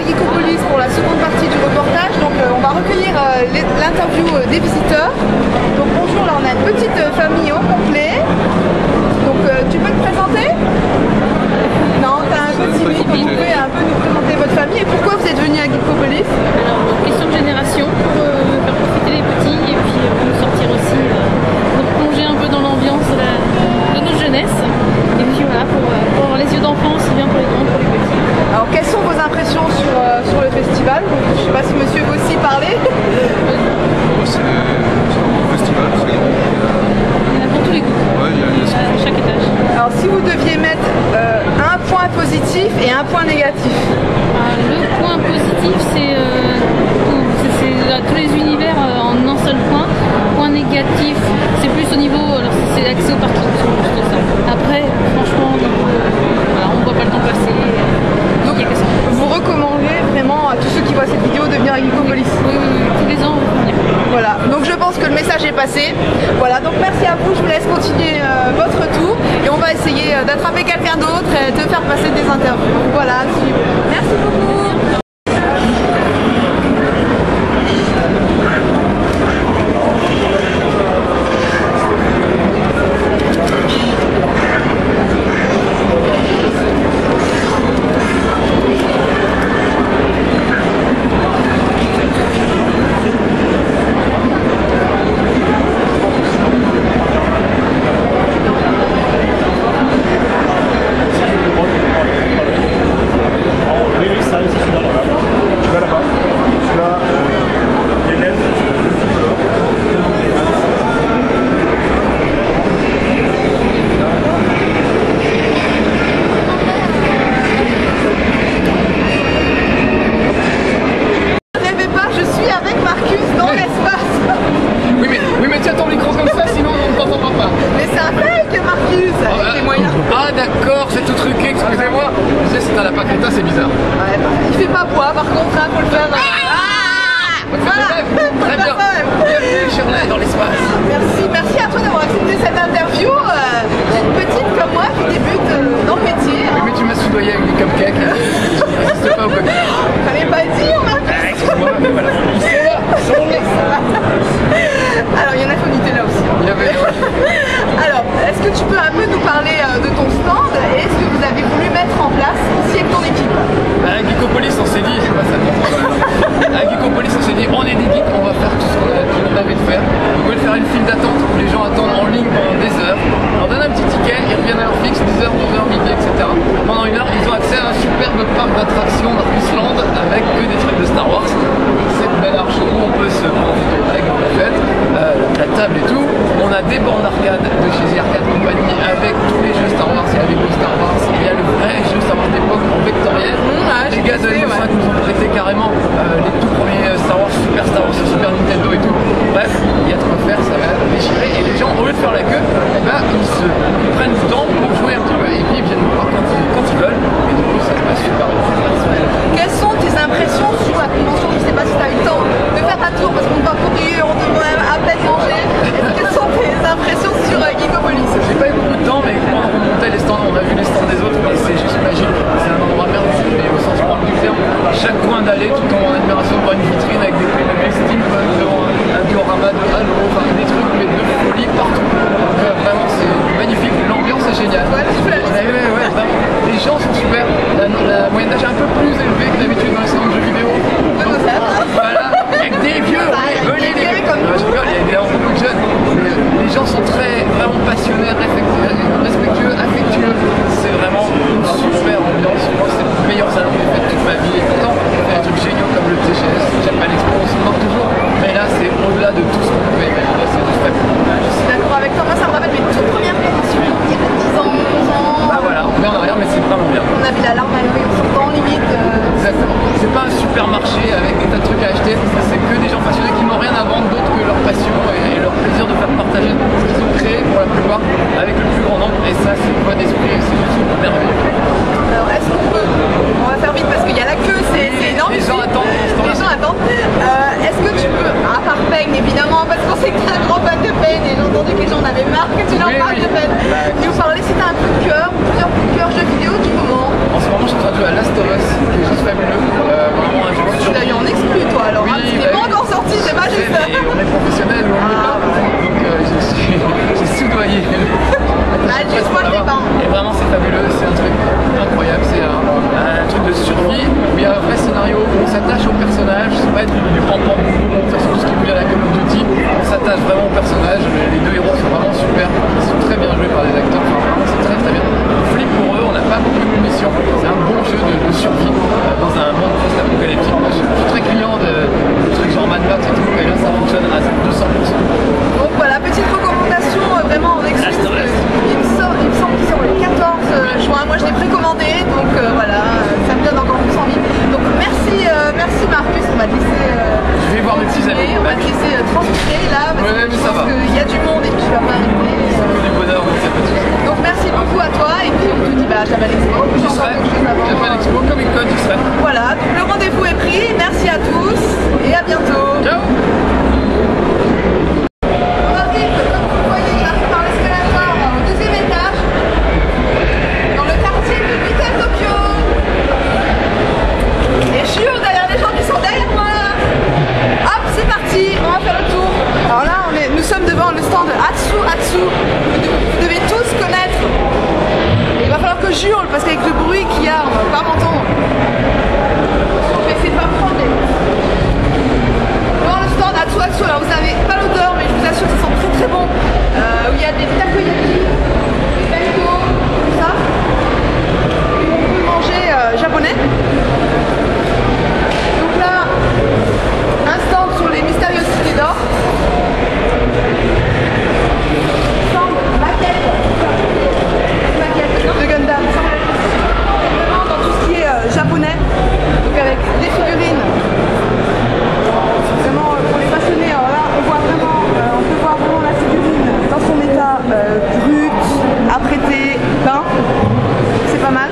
à Geekopolis pour la seconde partie du reportage. Donc on va recueillir l'interview des visiteurs. Donc bonjour, là on a une petite famille au complet. Donc tu peux te présenter? Non, t'as un peu timide, vous pouvez un peu nous présenter votre famille et pourquoi vous êtes venu à Geekopolis? Alors question de génération pour faire profiter les petits et puis pour nous sortir aussi, pour plonger un peu dans l'ambiance de notre jeunesse. Et puis voilà, pour avoir les yeux d'enfant aussi bien pour les grands que pour les petits. Alors quelles sont vos impressions sur le festival? Je ne sais pas si monsieur veut aussi parler. C'est un festival, c'est grand. Il y en a pour tous les goûts, Ouais, il y a à chaque étage. Alors si vous deviez mettre un point positif et un point négatif. Le point positif c'est tous les univers en un seul point. Point négatif c'est plus au niveau, alors c'est l'accès au parking, juste ça. Après franchement voilà, on ne voit pas le temps passer. Donc vous recommandez vraiment à tous ceux qui voient cette vidéo de venir à Geekopolis? Oui, tous les ans on va venir. Voilà, donc je pense que le message est passé. Voilà, donc merci à vous, je vous laisse continuer votre tour et on va essayer d'attraper quelqu'un d'autre et de faire passer des interviews. Donc voilà, merci beaucoup. D'accord, c'est tout truqué, excusez-moi. Je sais, c'est à la Paqueta, c'est bizarre. Ouais, il fait pas poids, par contre, hein, faut le faire. Voilà. Très bien. Bienvenue, Shirley, dans l'espace. Merci à toi d'avoir accepté cette interview. Une petite comme moi qui débute dans le métier. Oui, mais tu m'as soudoyé avec des cupcakes. Tu ne résistes pas au cupcakes. T'avais pas dit, on m'a dit. Excuse-moi, mais voilà. Ils sont là, ils sont là. Alors, il y en a qui étaient là aussi. Il y avait... Alors, est-ce que tu peux un peu nous parler de ton stand et est-ce que vous avez voulu mettre en place ici avec ton équipe? À Geekopolis, on s'est dit, à Geekopolis, on s'est dit, on est des geeks, on va faire tout ce qu'on a envie de faire. On veut faire une file d'attente où les gens attendent en ligne pendant des heures. On donne un petit ticket, ils reviennent à leur fixe, 10h, 12h, midi, etc. Pendant une heure, ils ont accès à un superbe parc d'attractions d'Arcusland avec que des trucs de Star Wars. Cette belle arche où on peut se prendre avec en fait, la table et tout. On a des bornes d'arcade de chez The Arcade Company avec tous les jeux Star Wars. Il y a les beaux Star Wars, il y a le vrai jeu Star Wars d'époque en vectoriel. Les gars de Neo5 nous ont prêté carrément les tout premiers Star Wars, Super Star Wars sur Super Nintendo et tout. Bref, il y a de quoi faire, ça va déchirer. Et les gens, au lieu de faire la queue, eh ben, ils prennent du temps pour jouer un petit peu et puis ils viennent nous voir quand ils veulent. Et du coup, ça se passe super bien. Quelles sont tes impressions sur la convention? Je sais pas si tu as eu le temps de faire un tour parce qu'on va courir, on doit à peine manger. Quelles sont tes impressions sur Geekopolis? J'ai pas eu beaucoup de temps, mais quand on remontait les stands, on a vu les stands des autres, mais c'est juste magique. C'est un endroit merveilleux, mais au sens propre du terme. Chaque coin d'allée, tout en admiration devant une vitrine avec des PNL steampunk, devant un diorama de Halo, enfin des trucs mais de folie partout. Donc, vraiment, c'est magnifique. L'ambiance est géniale. Ouais, vraiment. Les gens sont super. La moyenne d'âge est un peu plus élevée que d'habitude dans les salons de jeux vidéo. Donc, voilà, avec des vieux, venez les vieux. Je rigole, il y a évidemment beaucoup de jeunes. Mais les gens sont vraiment passionnés, respectueux, affectueux. C'est vraiment une super ambiance. Moi, c'est le meilleur salon que j'ai fait de toute ma vie. Et pourtant, on fait des trucs géniaux comme le TGS. J'aime pas l'expo, on se marre toujours. Mais là, c'est au-delà de tout ce qu'on peut imaginer. C'est juste fabuleux. Je suis d'accord avec toi, moi ça me rappelle mes toutes premières conventions, il y a 10 ans, 11 ans. Ah voilà, on est en arrière, mais c'est vraiment bien. On avait la larme à l'œil, on sortait en limite. Exactement. C'est pas un supermarché avec des tas de trucs à acheter, c'est que des gens passionnés qui n'ont rien à vendre d'autre que leur passion et leur plaisir de faire partager ce qu'ils ont créé pour la plupart avec le plus grand nombre. Et ça, c'est le bon esprit, c'est juste merveilleux. Alors est-ce qu'on peut, on va faire vite parce qu'il y a la queue, c'est énorme. Les gens attendent. Les gens attendent. Est-ce que tu peux, à part Pain évidemment, parce qu'on sait que t'es un grand fan de Pain et j'ai entendu que les gens en avaient marre que tu leur parles de Pain, nous parler si t'as un coup de cœur ou plusieurs coups de cœur jeux vidéo du moment? En ce moment, je traduis à Last of Us, qui est juste fabuleux. serai. Japan Expo, Comic Con, j'y serai. Voilà, donc le rendez-vous est pris. Merci à tous et à bientôt. Ciao. On arrive, comme vous le voyez, j'arrive par l'escalator au deuxième étage, dans le quartier de Little Tokyo. Et je jure derrière les gens qui sont derrière moi. Hop, c'est parti, on va faire le tour. Alors là, nous sommes devant le stand de Atsu. Vous devez tous connaître. Il va falloir que je hurle parce qu'avec le bruit qu'il y a, on va pas m'entendre. Je vais essayer de pas me prendre. Devant le stand Atsu. Alors vous n'avez pas l'odeur, mais je vous assure que ça sent très très bon. Où il y a des takoyaki, des bento, tout ça. Et on peut manger japonais. Donc là, un stand sur les mystérieuses cités d'or. Stand maquette de Gundam. Vraiment dans tout ce qui est japonais. Donc avec des figurines. Vraiment pour les passionnés. Alors là, on peut voir vraiment la figurine dans son état brut, apprêté, peint. C'est pas mal.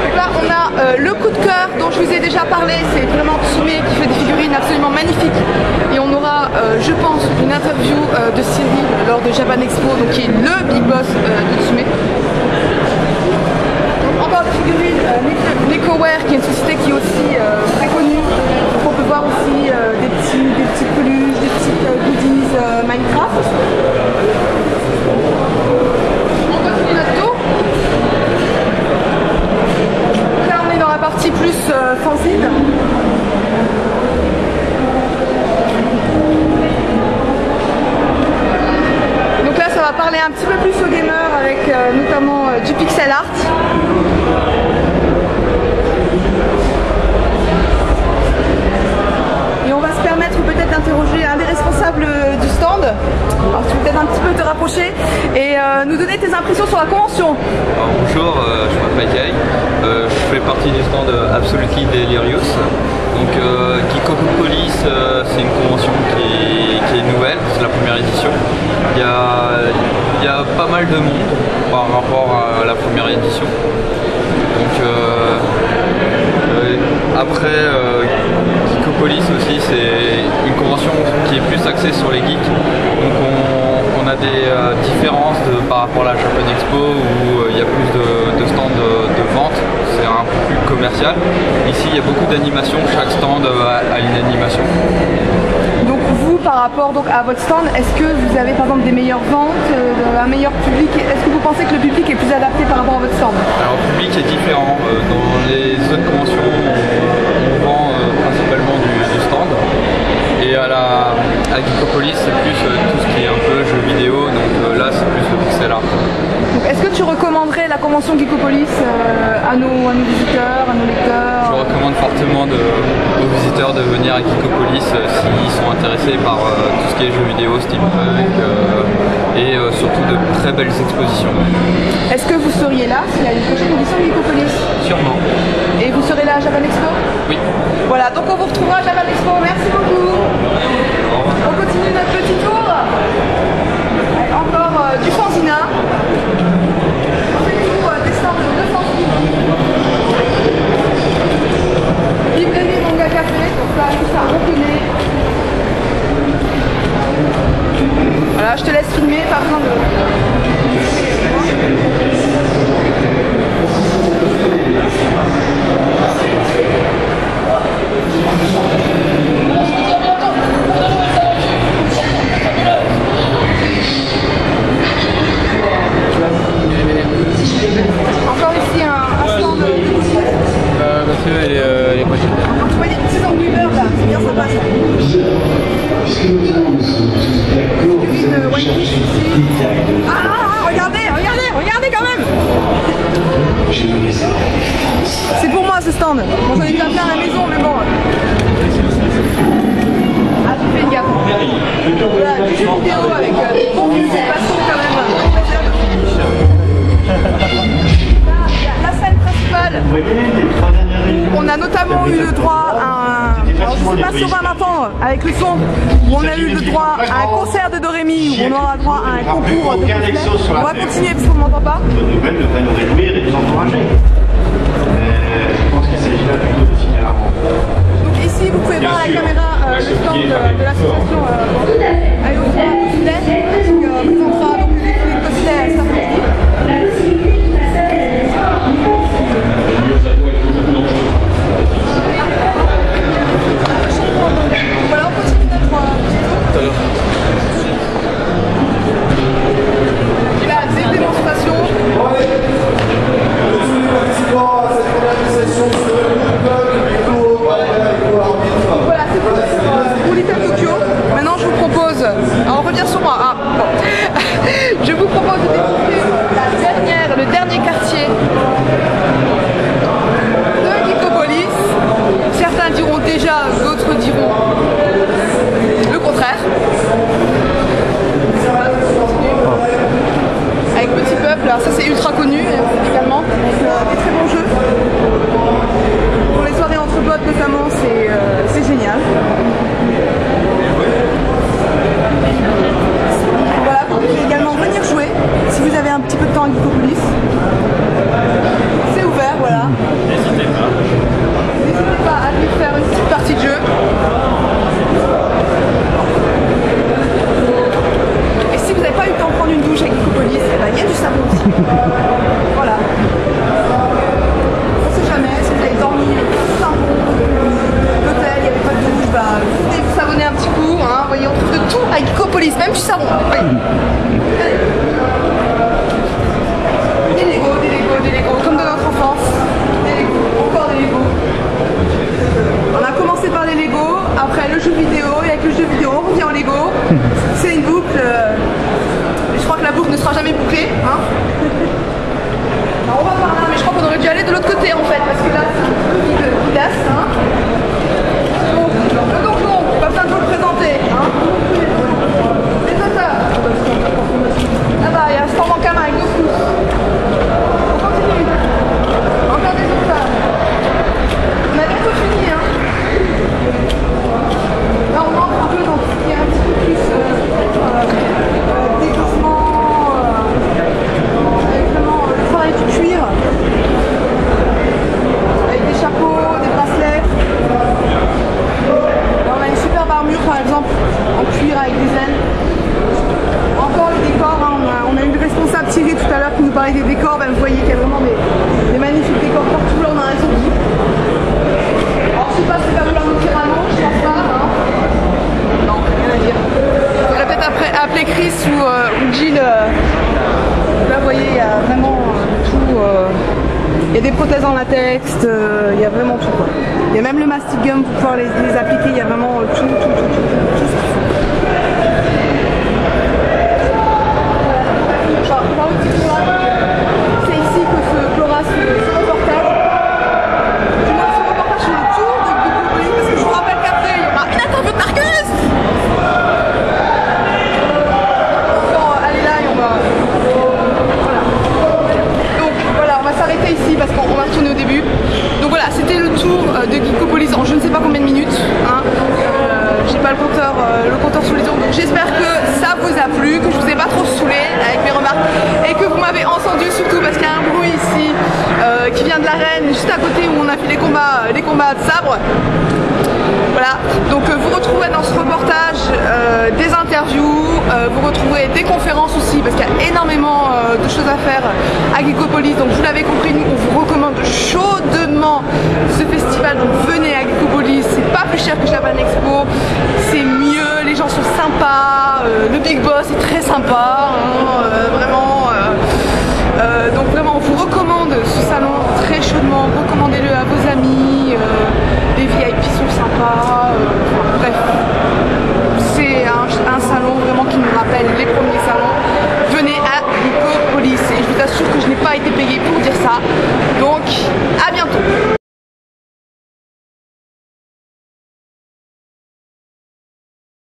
Donc là, on a le coup de cœur dont je vous ai déjà parlé, c'est vraiment Tsume qui fait des figurines absolument magnifiques. Et on aura, je pense, une interview de Cyril lors de Japan Expo, donc qui est le big boss de Tsume. Donc, encore des figurines NekoWare, qui est une société qui est aussi très connue. Donc, on peut voir aussi des petites peluches, des petites goodies Minecraft. On continue notre tour. Là, on est dans la partie plus fanzine. Donc là, ça va parler un petit peu plus aux gamers avec notamment du pixel art. Et on va se permettre peut-être d'interroger un des responsables du stand. Alors tu peux peut-être un petit peu te rapprocher et nous donner tes impressions sur la convention. Alors, bonjour, je m'appelle Kai, je fais partie du stand Absolutely Delirious. Donc Geekopolis, c'est une convention qui est nouvelle, c'est la première édition. Il y a pas mal de monde par rapport à la première édition. Donc après Geekopolis aussi, c'est une convention qui est plus axée sur les geeks. Donc on a des différences par rapport à la Japan Expo où il y a plus de stands de vente, c'est un peu plus commercial. Ici il y a beaucoup d'animations, chaque stand a une animation. Donc vous, par rapport donc, à votre stand, est-ce que vous avez par exemple des meilleures ventes, un meilleur public? Est-ce que vous pensez que le public est plus adapté par rapport à votre stand? Alors le public est différent. Dans les autres conventions, on vend principalement du stand. Et à Geekopolis, c'est plus tout ce qui est un peu jeux vidéo, donc là c'est plus le pixel art. Est-ce que tu recommanderais la convention Geekopolis à nos visiteurs, à nos lecteurs? Je recommande fortement aux visiteurs de venir à Geekopolis s'ils sont intéressés par tout ce qui est jeux vidéo, steampunk et surtout de très belles expositions. Est-ce que vous seriez là s'il y a une prochaine édition de Geekopolis? Sûrement. Et vous serez là à Japan Expo? Oui. Voilà, donc on vous retrouvera à Japan Expo. Merci beaucoup. On continue notre petit tour. Avec encore du fanzina. Des stands de fanzine. Librairie Manga Café, donc là tout ça on connaît. Voilà, je te laisse filmer, pas besoin Encore ici un stand de Monsieur, elle est prochaine. tu vois des petits englumeurs là, c'est bien sympa ça. Une One Piece ici. Ah, regardez quand même. C'est pour moi ce stand. Bon, j'en ai déjà plein à la maison, mais bon. Ah, j'ai fait une gaffe. Voilà, du jeu vidéo avec des bons vieux passants quand même. La scène principale, on a notamment eu le droit à un... Alors, sais pas si on va m'attendre avec le son où on a eu le droit à un concert de Dorémy, où on aura droit à un concours de cosplay. On va continuer parce qu'on ne m'entend pas. Bonne nouvelle devrait nous réjouir et nous encourager. Je pense qu'il s'agit là plutôt de signer la rencontre. Donc ici, vous pouvez voir à la caméra le stand de l'association Aéroport Cosplay qui présentera donc les cosplays à cet après-midi. Voilà, on continue notre Tout à l'heure. et là, des démonstrations. Voilà, c'est pour Little Tokyo. Maintenant, je vous propose, alors on revient sur moi. Ah, bon. Je vous propose de découvrir le dernier quartier de Geekopolis. Certains diront déjà, d'autres diront le contraire. Avec Petit Peuple, alors ça c'est ultra connu également, avec des très bons jeux. Pour les soirées entre potes notamment, c'est génial. Voilà, vous pouvez également venir jouer si vous avez un petit peu de temps à Geekopolis. C'est ouvert, voilà. N'hésitez pas à aller faire une petite partie de jeu. Et si vous n'avez pas eu le temps de prendre une douche avec Geekopolis, il y a du savon aussi. Voilà. On ne sait jamais, si vous avez dormi tout un bon l'hôtel, il n'y avait pas de douche, vous savonnez un petit coup. Hein, vous voyez, on trouve de tout avec Geekopolis, même du savon. Des Legos, comme dans notre enfance. Des Legos, encore des Legos. On a commencé par les Legos, après le jeu vidéo, et avec le jeu vidéo, on revient en Lego. C'est une boucle. Je crois que la boucle ne sera jamais bouclée. Hein. Alors on va par là, mais je crois qu'on aurait dû aller de l'autre côté en fait, parce que là c'est un peu vidasse. Hein. Donc non, pas besoin de vous le présenter. Hein. Les auteurs. Là-bas, il y a un stand en cam avec 2 pouces. On continue. Encore des auteurs. On a bientôt fini. Hein. Là on entre un peu dans ce qui est un petit peu plus déguisement, avec vraiment le travail du cuir, avec des chapeaux, des bracelets. Là on a une superbe armure par exemple en cuir avec des ailes. Encore les décors, hein, on a eu le responsable Thierry tout à l'heure qui nous parlait des décors, vous voyez qu'il y a vraiment des magnifiques décors partout. Là on a un zombie. Alors je sais pas si ça va vouloir nous dire un nom, je pense pas. Hein. Non, rien à dire. Il faudrait peut-être appeler Chris ou Jill. Là vous voyez, il y a vraiment tout. Il y a des prothèses en latex, il y a vraiment tout quoi. Il y a même le mastic gum pour pouvoir les appliquer, il y a vraiment tout ce qu'il faut. C'est ici que se clora ce reportage. Je montre ce reportage sur le tour de Geekopolis parce que je vous rappelle qu'après il y aura une interview de Marcus. Bon, allez là et on va... Voilà. Donc voilà, on va s'arrêter ici parce qu'on va retourner au début. Donc voilà, c'était le tour de Geekopolis en je ne sais pas combien de minutes. Hein. J'ai pas le compteur sous les yeux, donc j'espère que ça vous a plu, que je vous ai pas trop saoulé avec mes remarques et que vous m'avez entendu surtout parce qu'il y a un bruit ici qui vient de l'arène juste à côté où on a fait les combats de sabre. Voilà, donc vous retrouverez dans ce reportage des interviews, vous retrouverez des conférences aussi parce qu'il y a énormément de choses à faire à Geekopolis. Donc vous l'avez compris, nous on vous recommande chaudement ce festival, donc venez à Geekopolis, c'est pas plus cher que Japan Expo, c'est mieux, les gens sont sympas, le Big Boss est très sympa, hein, vraiment. Donc vraiment on vous recommande ce salon très chaudement, recommandez-le à vos amis, les VIP sont sympas, bref, c'est un salon vraiment qui nous rappelle les premiers salons. Venez à Geekopolis et je vous assure que je n'ai pas été payée pour dire ça, donc à bientôt.